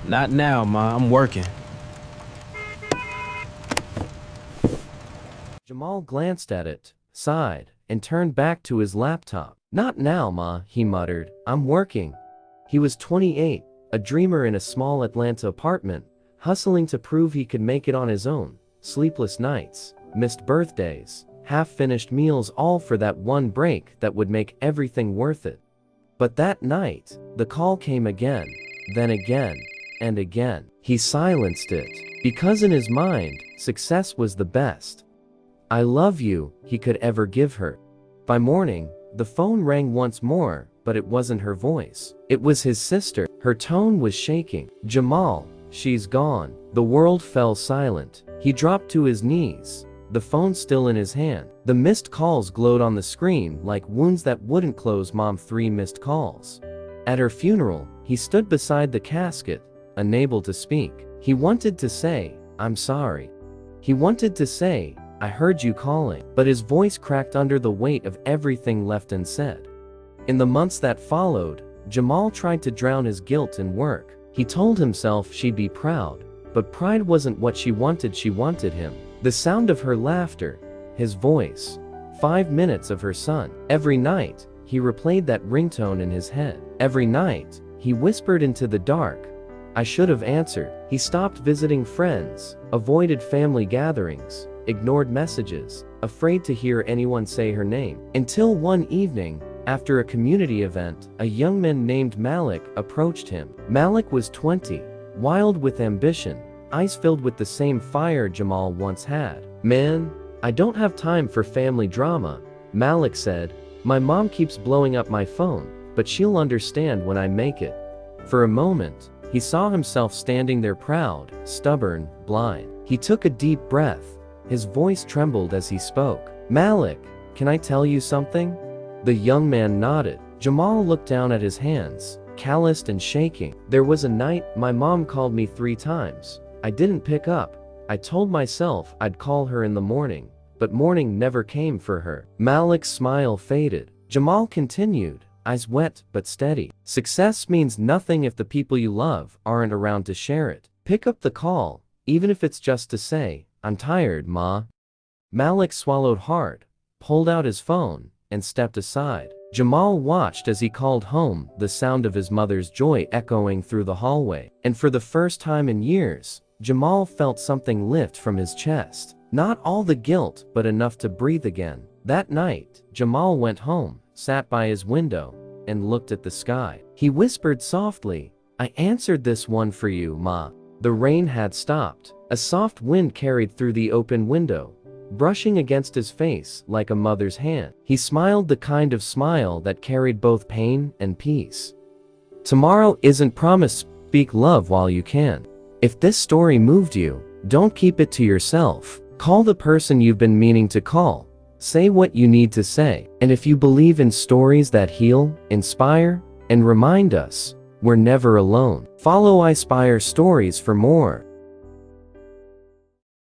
Not now, Ma. I'm working. Jamal glanced at it, sighed, and turned back to his laptop. "Not now, Ma," he muttered. "I'm working." He was 28, a dreamer in a small Atlanta apartment, hustling to prove he could make it on his own. Sleepless nights, missed birthdays, half-finished meals, all for that one break that would make everything worth it. But that night, the call came again, then again, and again. He silenced it, because in his mind, success was the best "I love you" he could ever give her. By morning, the phone rang once more, but it wasn't her voice. It was his sister. Her tone was shaking. "Jamal, she's gone." The world fell silent. He dropped to his knees, the phone still in his hand. The missed calls glowed on the screen like wounds that wouldn't close. Mom, 3 missed calls. At her funeral, he stood beside the casket, unable to speak. He wanted to say, "I'm sorry." He wanted to say, "I heard you calling," but his voice cracked under the weight of everything left unsaid. In the months that followed, Jamal tried to drown his guilt in work. He told himself she'd be proud, but pride wasn't what she wanted. She wanted him. The sound of her laughter, his voice, 5 minutes of her son. Every night, he replayed that ringtone in his head. Every night, he whispered into the dark, "I should have answered." He stopped visiting friends, avoided family gatherings, ignored messages, afraid to hear anyone say her name. Until one evening, after a community event, a young man named Malik approached him. Malik was 20, wild with ambition, eyes filled with the same fire Jamal once had. "Man, I don't have time for family drama," Malik said. "My mom keeps blowing up my phone, but she'll understand when I make it." For a moment, he saw himself standing there, proud, stubborn, blind. He took a deep breath. His voice trembled as he spoke. "Malik, can I tell you something?" The young man nodded. Jamal looked down at his hands, calloused and shaking. "There was a night my mom called me 3 times. I didn't pick up. I told myself I'd call her in the morning, but morning never came for her." Malik's smile faded. Jamal continued, eyes wet but steady. "Success means nothing if the people you love aren't around to share it. Pick up the call, even if it's just to say, 'I'm tired, Ma.'" Malik swallowed hard, pulled out his phone, and stepped aside. Jamal watched as he called home, the sound of his mother's joy echoing through the hallway. And for the first time in years, Jamal felt something lift from his chest. Not all the guilt, but enough to breathe again. That night, Jamal went home, sat by his window, and looked at the sky. He whispered softly, "I answered this one for you, Ma." The rain had stopped. A soft wind carried through the open window, brushing against his face like a mother's hand. He smiled, the kind of smile that carried both pain and peace. Tomorrow isn't promised. Speak love while you can. If this story moved you, don't keep it to yourself. Call the person you've been meaning to call. Say what you need to say. And if you believe in stories that heal, inspire, and remind us, we're never alone. Follow iSpire Stories for more.